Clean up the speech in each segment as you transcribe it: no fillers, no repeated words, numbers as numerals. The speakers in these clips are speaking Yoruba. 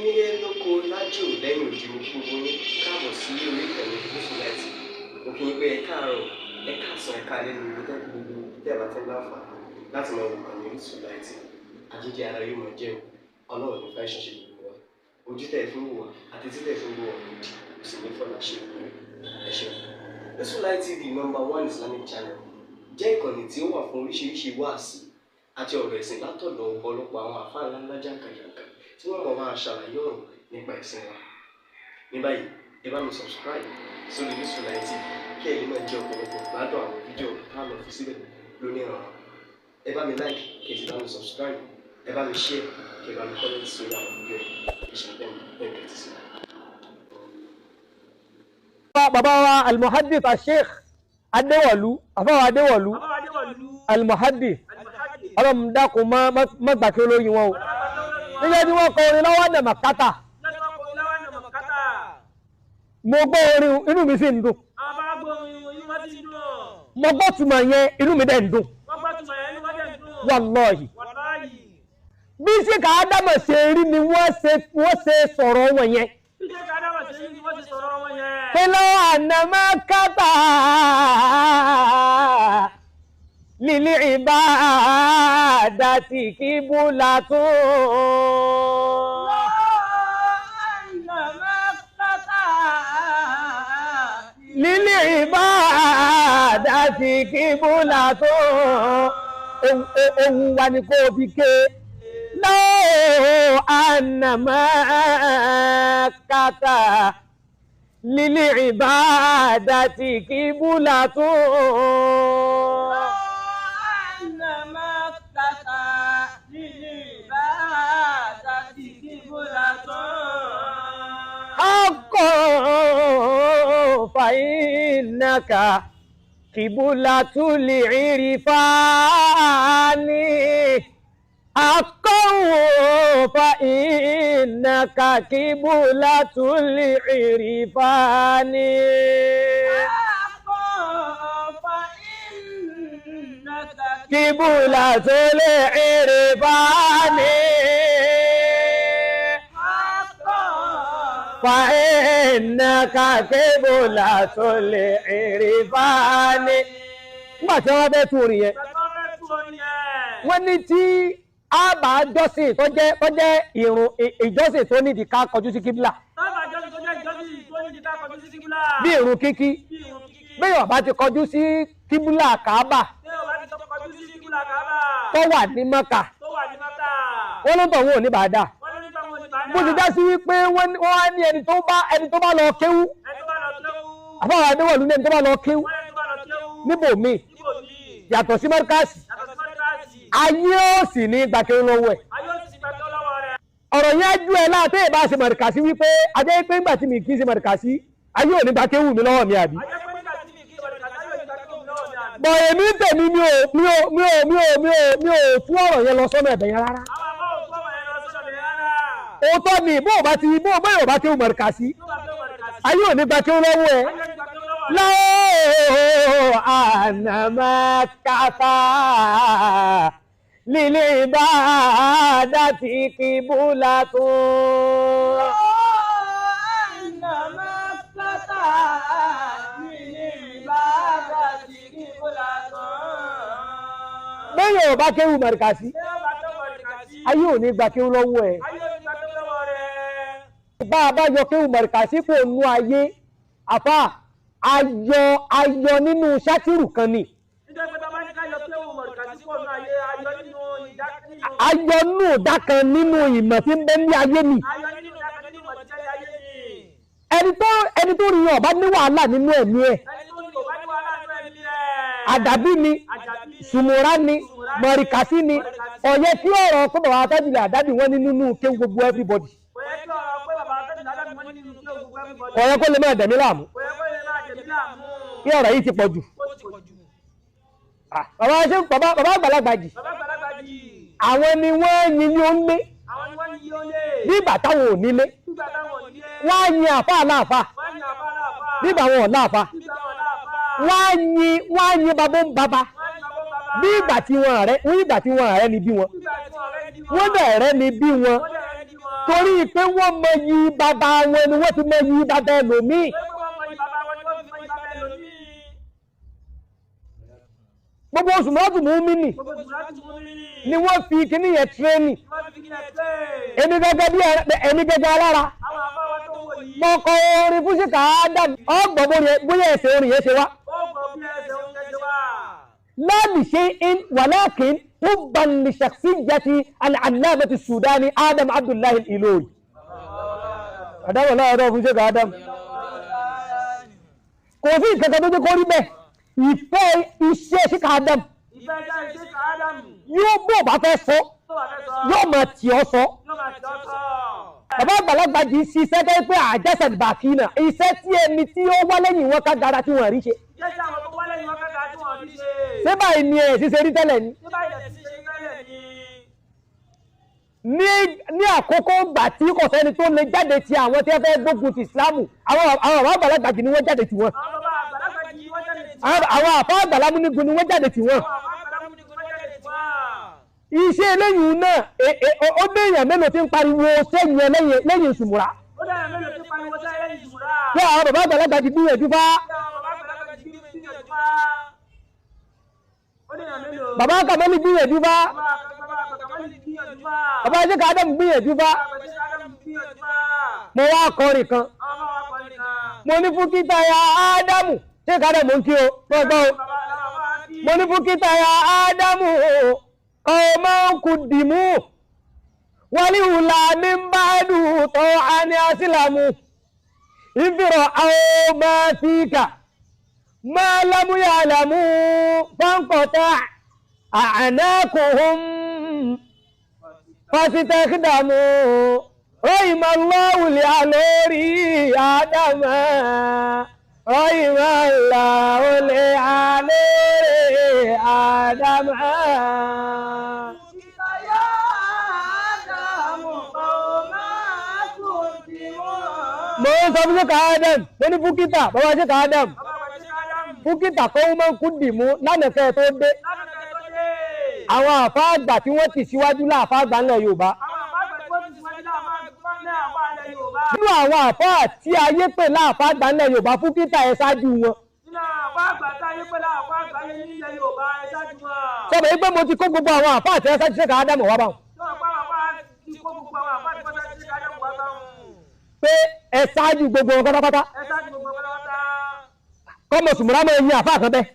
nílé lóko lájò lẹ́yìn òdì gbogbo ní káàbọ̀ sí orí ìkànnì Yusufullahi òkè pé ẹ káàárọ̀ ẹ káàsán ẹ káalẹ́ ní ibi tẹ́kù gbogbo tẹ́ẹ̀bà tẹ́ láǹfààní láti máa wò ìkànnì Yusufullahi àjíjẹ ara yóò máa jẹun ọlọ́run ní fẹ́ ṣẹṣẹ gbogbo wa ojú tẹ̀ fún wò wá àti títẹ̀ fún wò wá lòdì kò sì ní fọ́nà ṣe ẹ ṣeun. Yusufullahi TV #1 Islamic channel jẹ́ ìkànnì tí ó wà fún oríṣiríṣi wáàsí àti ọ̀rọ̀ ẹ̀sìn látọ̀dọ̀ ọ̀pọ̀lọpọ̀ àwọn àfáà ńláńlá jàǹkàjàǹkà tí wọ́n mọ̀ máa ṣàlàyé ọ̀rọ̀ nípa ẹ̀sìn wa. Ní báyìí ẹ bá mi subscribe sórí Yusufullahi TV kí ẹ lè máa jẹ ọ̀pọ̀lọpọ̀ gbádùn àwọn fídíò táwọn fi síbẹ̀ lónìí ọ̀rọ̀. Ẹ bá mi like kí ẹ sì bá mi subscribe, ẹ bá mi share kí ẹ bá mi comment sórí àwọn fídíò yìí ìṣẹ̀lẹ̀ bẹ́ẹ̀ ti sí. bàbá wa al-muhaddith al-sheikh Adéwọ̀lú àfáwà Adéwọ̀lú al-muhaddith ọlọ́run dákun má gbà kí olóyin wọn o nígbà tí wọ́n kọ orin lọ́wọ́ nà màkátà mo gbọ́ orin inú mi sì ń dùn mo gbọ́ túmọ̀ yẹn inú mi dẹ̀ ń dùn wallahi bí sí ká Ádámọ̀ ṣe rí ni wọ́n ṣe sọ̀rọ̀ wọn yẹn Hello Annamakata lili ibadati kibulatu lili ibadati kibulatu ohun wa ni kó fi ké Hello Annamakata lili ibadati kibulatu فإنك قبلة العرفان فإنك قبلة العرفان قبلة العرفان فإنك قبلة العرفان nígbà tí wọ́n bẹ́ tún orin yẹn wọ́n ní tí a bá jọ́sìn tó jẹ́ ìrun ìjọ́sìn tó nídìí ká kọjú sí kíbílà bí ìrun kíkí bẹ́ẹ̀ bá ti kọjú sí kíbílà Káàbà tó wà ní Mákà wọ́n ló tọ̀ wọ́n ò ní bàdà bó ti dá sí wípé wọ́n á ní ẹni tó bá lọ kéwú àfáwà Adéwọ̀lú ní ẹni tó bá lọ kéwú níbòmíì yàtọ̀ sí mọ́ríkàsì ayé ó sì ní gbàkéwú lọ́wọ́ ẹ̀ ọ̀rọ̀ yẹn jú ẹ láàtẹ́ ìbá ṣe mọ̀ríkàsí wípé ajẹ́ pé ńgbà tí mi kì í ṣe mọ̀ríkàsí ayé ò ní gbàkéwú mi lọ́wọ́ mi àbí bọ̀ èmi tèmi mi ò tú ọ̀rọ̀ yẹn lọ sọ́nà ẹ̀bẹ̀ yẹn rárá òótọ́ ni bó bá ti wù mọ̀ríkàsí ayé ò ní gbàkéwú lọ́wọ́ ẹ̀ lọ́wọ́ Annamakata lili ibadati kibulatu Annamakata lili ibadati kibulatu. bẹ́ẹ̀ ò bá kéwù mọ̀ríkàsí ayé ò ní gbàkéwú lọ́wọ́ ẹ̀ bá a bá yọ kéwù mọ̀ríkàsí kò nú ayé àfà ayọ̀ nínú ṣátìrù kan ni ayọ̀ nínú ìdá kan nínú ìmọ̀ tí ń bẹ ní ayé ni ẹni tó rí ọba ní wàhálà nínú ẹ̀mí ẹ̀ àdàbí ni sùmùrà ni mọ̀ríkàsí ni ọ̀yẹ́ kí ọ̀rọ̀ pé bàbá Tájùlẹ̀ Àdábì wọ́n ní nínú kéwù gbogbo everybody ọ̀rọ̀ kó lè máa dẹ̀mí láàmú kí ọ̀rọ̀ yìí ti pọ̀ jù bàbá àgbàlagbà jì àwọn ni wọ́n yin ní ó ń lé bí ìgbà táwọn ò nílé wọ́n á yin àfá aláàfá bí ìgbà wọn ò láàfá wọ́n á yin babó ń baba bí ìgbà tí wọ́n rẹ̀ ní bí wọn wọ́n dẹ̀ rẹ̀ ní bí wọn torí pé wọ́n mọ yí bàbá wọn ni wọ́n ti mọ yí bàbá ẹlòmíì. gbogbo oṣù mọ́tò mú mi nì ni wọ́n fi kíní yẹn tírénì. èmi gẹ́gẹ́ alára mọ́kọ́ orin fún ṣìkà Ádámù ọgbọ̀n bóyá ẹsẹ̀ orin yẹn ṣe wá. láàbì ṣe in wàlákin hubban li shakhsiyyati al-allamati as-Sudani Adam Abdullahi al-Ilori. Àdáwọ̀ láàárọ̀ fún ṣìkà Ádámù. kò sí ìkẹ́kẹ́ tó jẹ́ kó rí bẹ́ẹ̀. ìfẹ́ iṣẹ́ ṣìkà Ádámù yóò bó bá fẹ́ sọ yóò máa tì ọ́ sọ. bàbá àgbàlagbà jì í ṣiṣẹ́ tó pé àjẹsẹ̀ bàkínà iṣẹ́ tí ẹni tí ó wá lẹ́yìn wọn ká gara tí wọ́n rí ṣe. ṣé báyìí ni ẹ̀ ṣiṣẹ́ rí tẹ́lẹ̀ ni. ní àkókò gbà tí kò sẹ́ni tó lè jáde ti àwọn tí wọ́n fẹ́ gbógun ti ìsìlámù àwọn bàbá àgbàlagbà jì ni wọ́n jáde ti wọn. àwọn àfáà àgbàlagbà nígun ni wọ́n jáde ti wọn. iṣẹ́ eléyìí náà ó dé èèyàn mélòó tí ń pariwo sẹ́yìn lẹ́yìn ìsùmùrà. pé àwọn bàbá àgbàlagbà ti gbìyànjú fá. bàbá Kàmálì gbìyànjú fá. bàbá Ṣìkà Ádámù gbìyànjú fá. mo wá kọrin kan mo ní fún kíta ya Ádámù Ṣìkà Ádámù ń kí o gbọ́gbọ́ o mo ní fún kíta ya Ádámù ọmọ kùdìmú wàlíhùlà ní bàdù tó a ní asílámù ìfìrọ̀ àwọn máa fíkà máa lámúyà lámú fáńkọ̀tà àánákùhùn fásitẹ́kìdàmú rọ́ìmọ̀ lọ́wùlẹ̀ àlórí Ádámà rọ́ìmọ̀ lọ́wùlẹ̀ àlórí Ádámà. mo ń sọ fún Ṣìkà Ádámù mo ní fúkítà bàbá Ṣìkà Ádámù fúkítà kó wọ́n máa ń kú dìmú lánàfẹ́ tó dé àwọn àfáà àgbà tí wọ́n ti síwájú láàfáà àgbà ńlẹ̀ Yorùbá nínú àwọn àfáà tí ayé pè láàfáà àgbà ńlẹ̀ Yorùbá fúkítà ẹ̀ ṣáájú wọn. sọ́bẹ̀ yìí pé mo ti kó gbogbo àwọn àfáà tí ẹ ṣáájú Ṣìkà Ádámù wá báwọn. pé ẹ ṣáájú gbogbo wọn pátápátá. kọ́mọ sùmùrà máa yin àfáà kan bẹ́ẹ̀.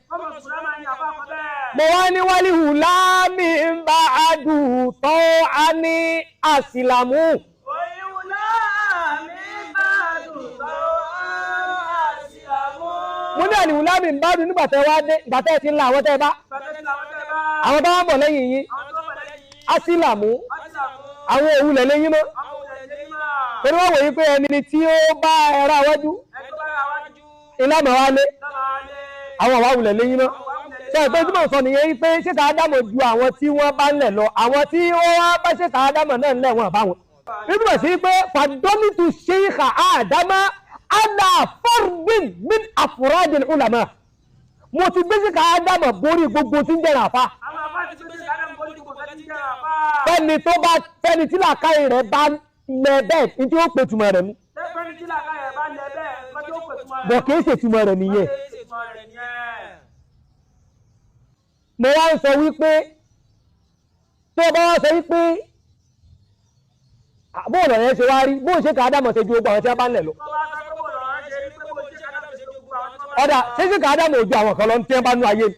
mo wá ní wálíhù láàmì ń bá àdùn tó a ní àsìlámù. mo ní àlìhù láàmì ń bá àdùn nígbà tẹ́ wá dé ìgbà tẹ́ ti ń la àwọn tẹ́ bá. àwọn tó wá bọ̀ lẹ́yìn yín àsìlámù àwọn òwúlẹ̀ lẹ́yìn mọ́. torí wọ́n wòye pé ẹni tí ó bá ẹ̀rọ àwọ́jú ìlànà wa lé àwọn àwa wulẹ̀ lẹ́yìn náà ṣe ìpé tí mò ń sọ nìyẹn pé Ṣìkà Ádámù ju àwọn tí wọ́n bá ń lẹ̀ lọ àwọn tí wọ́n wá bá Ṣìkà Ádámù náà ń lẹ̀ wọ́n bá wọn. nígbà sí pé fàdọ́mìtù Ṣìkà Ádámù ala fardin min afradil ulama mo ti gbé Ṣìkà Ádámù borí gbogbo tí ń jẹ́ àfa. fẹ́ni tí làákàyè rẹ̀ bá lẹ bẹ́ẹ̀ ní tí ó pè túmọ̀ rẹ̀ mú. bọ̀ kìí ṣe túmọ̀ rẹ̀ nìyẹn. mo wá ń sọ wípé tó bá wá sọ wípé bóòlù ọ̀rẹ́ ṣe wá rí bóòlù Ṣìkà Ádámù ṣe ju gbogbo àwọn tí wọ́n bá ń lẹ̀ lọ. ọ̀dà ṣé Ṣìkà Ádámù ò ju àwọn kan lọ ní tí wọ́n bá nú ayé ni.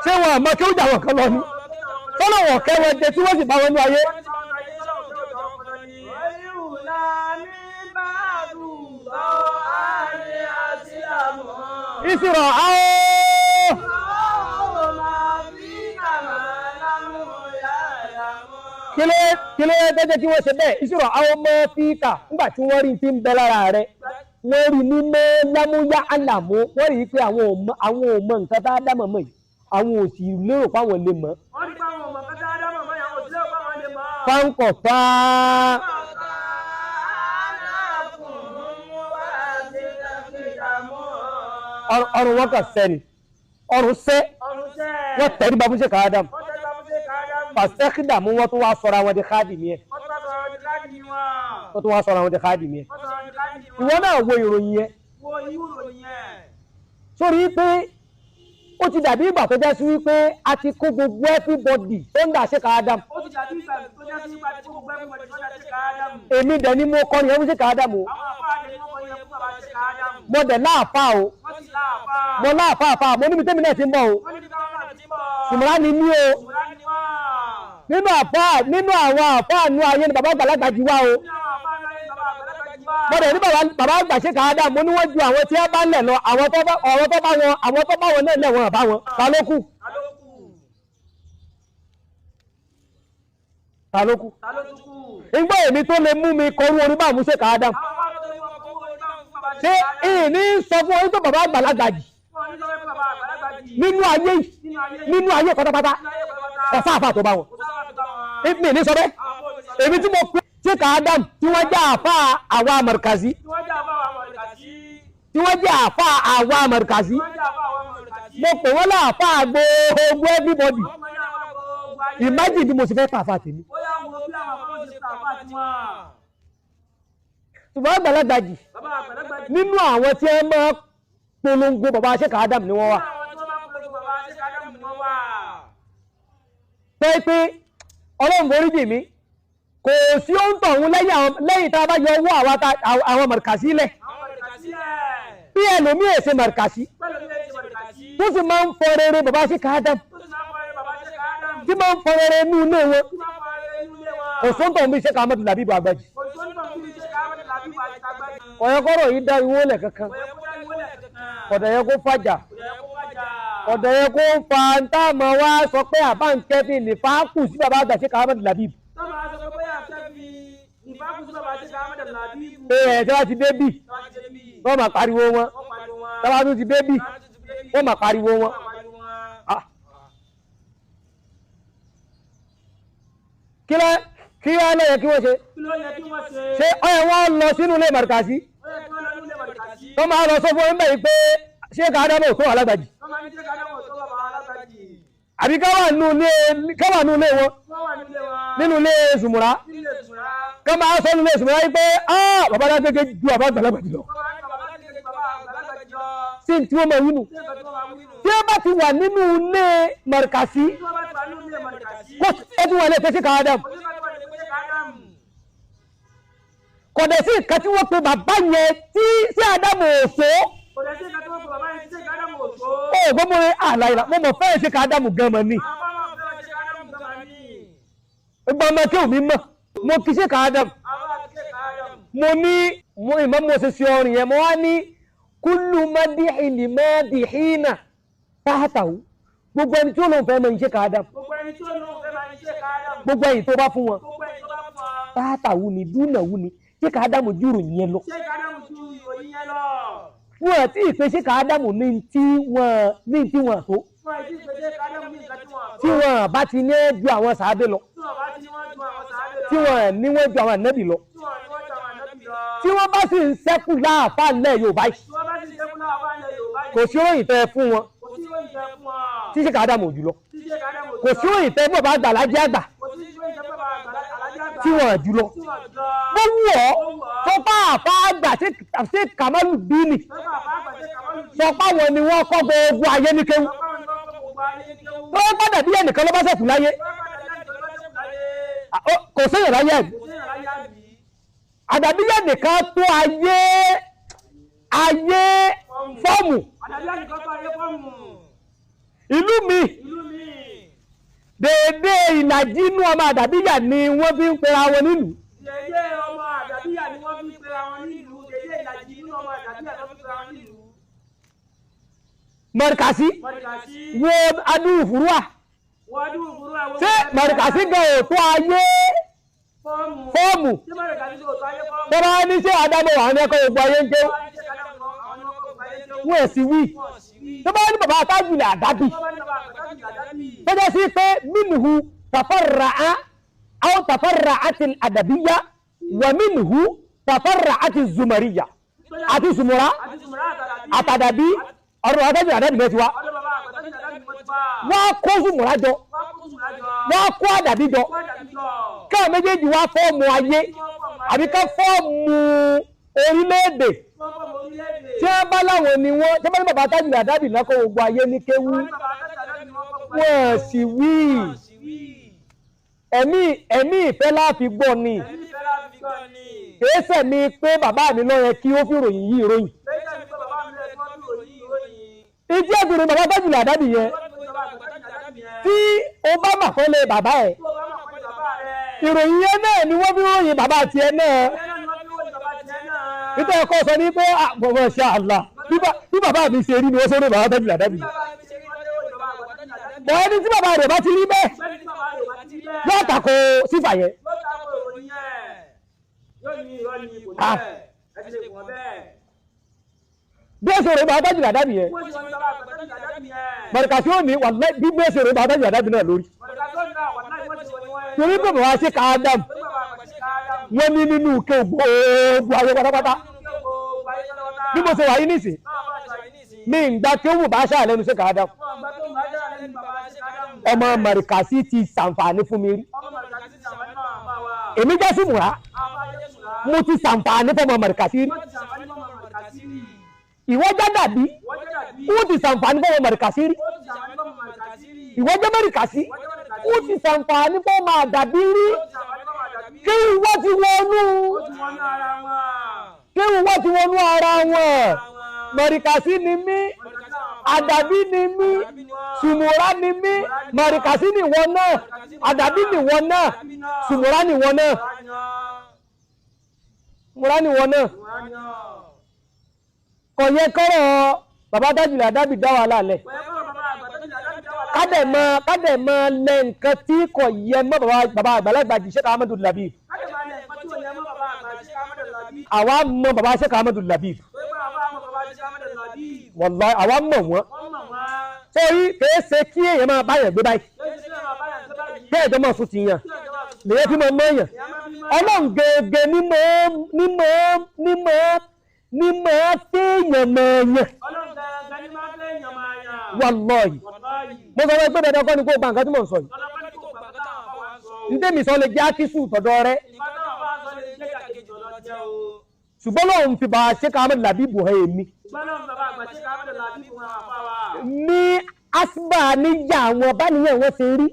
ṣé wọn àmọ́ kí ó ju àwọn kan lọ ni. tọ́lọ̀ wọ̀n kẹ́wọ́n jẹ tí wọ́n sì bá wọn nú ayé. ìsirọ̀ àwọn kílé tẹ́jẹ́ kí wọ́n ṣe bẹ́ẹ̀ ìsirọ̀ àwọn ọmọ fíkà nígbà tí wọ́n rí tí ń bẹ lára rẹ̀ wọ́n rí ní mẹ́lámúyá àlàmú wọ́n rí pé àwọn ò mọ nǹkan tá dámọ̀ mọ̀ yìí àwọn ò sì lérò páwọn lè mọ̀. fáńkọ̀ fáá ọrùn wọn kà sẹ́ni ọrùn sẹ́ wọ́n tẹ̀rí bá fún Ṣìkà Ádámù pàṣẹ́kìdàmú wọ́n tún wá sọ́ra wọn di káàdì ní ẹ̀ tó wá sọ̀rọ̀ àwọn jẹ́ káàdì mi ẹ̀ ìwọ náà wo ìròyìn yẹn sórí pé ó ti dàbí ìgbà tó jẹ́ sí wípé a ti kó gbogbo everybody tó ń dà ṣe káàdàm èmi dẹ̀ ni mo kọ́ ni ẹ̀mú ṣe káàdàm o mo dẹ̀ láàfà o mo láàfà mo níbi tẹ́mi náà ti ń bọ̀ o Sùmùrà ni mí o nínú àwọn àfà nú ayé ni bàbá àgbàlagbà jí wá o mo dẹ̀ ní bàbá àgbà ṣe káàdàm mo ní wọ́n ju àwọn tí wọ́n bá lẹ̀ lọ àwọn tó bá wọn náà lẹ̀ wọn àbá wọn ta ló kù ìgbà èmi tó lè mú mi kọrú orí bá mú ṣe káàdàm ṣé ìní sọ fún orí tó bàbá àgbàlagbà jì nínú ayé pátápátá ọ̀sá àfà tó bá wọn mi ní sọ bẹ́ẹ̀ èmi tí mo pín ṣe káàdàm tí wọ́n jẹ́ àfà àwa Markazi mo pè wọ́n láàfà gbogbo everybody imagine bí mo sì fẹ́ pàfà tèmi ṣùgbọ́n àgbàlagbà jì nínú àwọn tí ẹ máa polongo bàbá ṣe káàdàm ni wọ́n wà pé ọlọ́run borí jì mí kò sí ó ń tọ̀hún lẹ́yìn tá a bá yọ owó àwọn Markazi lẹ̀ bí ẹlòmí èsè Markazi tó sì máa ń fọ rere bàbá ṣe káàdàm tí máa ń fọ rere inú ilé wọn òṣòǹtọ̀ bí ṣe káàmọ́tò làbí ìbò àgbàjì ọ̀yẹ́kọ́rọ̀ yìí dá ìwó lẹ̀ kankan ọ̀dẹ̀yẹ kó fàjà ọ̀dẹ̀yẹ kó fa ń táàmù wá sọ pé àbá ń kẹ́fì ní fáàkù sí bàbá àgbà ṣe káàmọ́tò làbí ìbò tí wọ́n ti débì wọ́n máa pariwo wọn tọ́wọ́ tún ti débì wọ́n máa pariwo wọn kí wọ́n lọ́yẹ kí wọ́n ṣe ṣe ọ̀yẹ̀ wọ́n lọ sínú ilé Markazi tó máa lọ sọ fún ẹgbẹ́ yìí pé ṣé káàdàm ò tó alágbàjì àbí káwà nú ilé wọn nínú ilé Sùmùrà ká máa sọ nínú ilé Sùmùrà yìí pé bàbá dágbégbé ju àbá àgbàlagbàjì lọ sí tí wọ́n máa wínú tí ó bá ti wà nínú ilé Markazi ó tún wà lè fẹ́ sí káàdàm kọ̀dẹ̀ sí ìkà tí wọ́n pe bàbá yẹn tí sí Ádámù òṣó ó gbọ́mọ̀ rẹ̀ àlàyé mo mọ̀ fẹ́ ṣe káàdàm gan-an ní ìgbọ́mọ̀ kí òmí mọ̀ mo kì í ṣe káàdàm mo ní ìmọ̀ mo ṣe sí ọrìn yẹn mo wá ní kúlù mádìhìnì mádìhìnà táhàtàwù gbogbo ẹni tí ó lóun fẹ́ mọ̀ ìṣe káàdàm gbogbo ẹ̀yìn tó bá fún wọn táhàtàwù ni dúnàwù ni ṣé káàdàmù jùrù yẹn lọ fún ẹ̀ tí ìpè ṣé káàdàmù ní tí wọ́n tó tí wọ́n bá ti ní ju àwọn sàábé lọ tí wọ́n ní wọ́n ju àwọn ànábì lọ tí wọ́n bá sì ń sẹ́kù láàfà lẹ̀ Yorùbá yìí kò sí òyìn tẹ́ fún wọn tí ṣé káàdàmù jùlọ kò sí òyìn tẹ́ bọ̀ bá gbà lájẹ́ àgbà tí wọ́n jùlọ bó wù ọ́ tó bá àfá àgbà sí Kàmálù Dínì sọ páwọn ni wọ́n kọ́ gbogbo ayé ní kéwú tó wọ́n padà bí ẹnìkan ló bá ṣẹ̀kù láyé kò séyàn láyé ẹ̀bí àdàbí ẹnìkan tó ayé fọ́ọ̀mù ìlú mi dédé ìlàjì inú ọmọ àdàbíyà ni wọ́n fi ń pera wọn nílùú. Dédé ọmọ àdàbíyà ni wọ́n fi ń pera wọn nílùú. Dédé ìlàjì inú ọmọ àdàbíyà ni wọ́n fi ń pera wọn nílùú. Markazi wo adúrú fúrúwà. Ṣé Markazi gan òtó ayé fọ́ọ̀mù? Tó bá ní ṣé Ádámù wà ní ẹ̀kọ́ gbogbo ayé ń ké? Wọ́n èsì wí. Tó bá ní bàbá Tájùlẹ̀ Àdábì tó jẹ́ sí pé minhu tafarra'a aw tafarra'ati al-adabiyya wa minhu tafarra'ati az-zumariyya àti Sùmùrà àtàdàbí ọ̀rọ̀ Tájùlẹ̀ Àdábì mẹ́ti wá wọ́n kó Sùmùrà jọ wọ́n kó àdàbí jọ káà méjèèjì wá fọ́ọ̀mù ayé àbí ká fọ́ọ̀mù orílẹ̀-èdè tí wọ́n bá láwọn ni wọ́n tí wọ́n bá ní bàbá Tajul Adabi náà kó gbogbo ayé ní kéwú wọ́n sì wí ẹ̀mí ìfẹ́ láàfi gbọ́ ni kèésẹ̀ ni pé bàbá mi ló yẹ kí ó fi ròyìn yìí ròyìn ìdí ẹ̀sùn bàbá Tajul Adabi yẹn tí o bá mà fẹ́ lé bàbá ẹ̀ ìròyìn yẹn náà ni wọ́n fi ròyìn bàbá tiẹ̀ náà nítorí ẹ̀kọ́ sọ ní pé àpọ̀mọ̀ ṣe àlà bí bàbá mi ṣe rí ni wọ́n sọ́rọ̀ bàbá Tajul Adabi bọ̀ ẹni tí bàbá rẹ̀ bá ti rí bẹ́ẹ̀ yóò tako sífà yẹn bí èsì rẹ̀ bàbá Tajul Adabi yẹn Markazi ó ní wàláhì bí èsì rẹ̀ bàbá Tajul Adabi náà lórí torí pé bàbá ṣe ká Adam wọ́n ní nínú ike gbogbo ayé pátápátá bí mo ṣe wà yí nísìn mi ń gba kí ó wù bá ṣáà lẹ́nu ṣe ká Adam ọmọ Markazi ti ṣàǹfààní fún mi rí èmi jẹ́ Sùmùrà mo ti ṣàǹfààní fún ọmọ Markazi rí ìwọ jẹ́ Dàbí ó ti ṣàǹfààní fún ọmọ Markazi rí ìwọ jẹ́ Markazi ó ti ṣàǹfààní fún ọmọ Dàbí rí kí wọ́n ti wọnú ara wọn Markazi ni mí Àdàbí ni mí Sùmùrà ni mí Markazi ni wọ́n náà Àdàbí ni wọ́n náà Sùmùrà ni wọ́n náà Sùmùrà ni wọ́n náà kò yẹ kọ́rọ̀ bàbá Tajul Adabi dá wà lálẹ́ kádẹ̀ mọ́ lẹ nǹkan tí kò yẹ mọ́ bàbá àgbàlagbà jì Sheikh Ahmadu Labib àwa mọ̀ bàbá Sheikh Ahmadu Labib wallahi àwa mọ̀ wọ́n torí kìí ṣe kí èèyàn máa báyàn gbé báyìí kí ẹ̀jọ́ máa sùn ti yàn lèyẹ fi máa mọ̀yàn ọlọ́run gẹ́gẹ́ ní máa téèyàn mọ̀ọ̀yàn wallahi mo sọ pé dandan kọ́ ni kó gba nǹkan tí mò ń sọ yìí ntẹ́mi sọ lè jẹ́ àkísù tọ̀dọ̀ rẹ ṣùgbọ́n lóun fi bá Sheikh Ahmadu Labib hàn èmi ní asibà níyà àwọn báníyàn wọn ṣe rí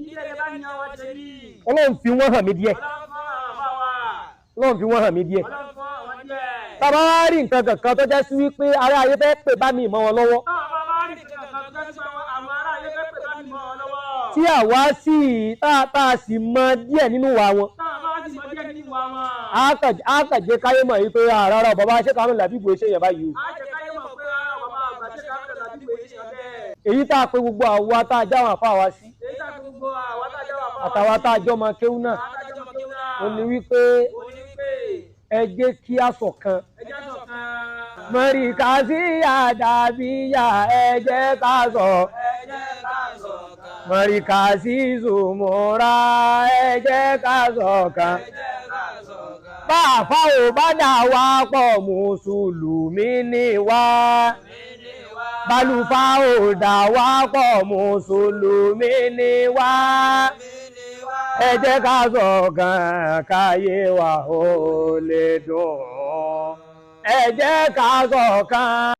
Ọlọ́run fi wọ́n hàn mí díẹ̀ tàbá wá rí nǹkan kankan tó jẹ́ sí wípé ará ayé fẹ́ pè bá mi mọ́ wọn lọ́wọ́ tí àwa sì tá a sì mọ díẹ̀ nínú wa wọn á kàjẹ́ káyé mọ̀ yìí pé rárá bàbá Sheikh Ahmadu Labib ṣe yẹn báyìí èyí tá a pé gbogbo àwa tá a jáwọn àfa wa sí àtàwa tá a jọ máa kéwú náà ó ní wípé ẹ jẹ́ kí a ṣọ̀kan Markazi Adabiya ẹ jẹ́ ká ṣọ̀kan Markazi Sùmùrà ẹ jẹ́ ká ṣọ̀kan bá àfà ò bá dà wá pọ̀ mùsùlùmí ni wá bálùfà ò dà wá pọ̀ mùsùlùmí ni wá ẹ jẹ́ ká ṣọ̀kan káyé wa ó lè dùn ẹ jẹ́ ká ṣọ̀kan.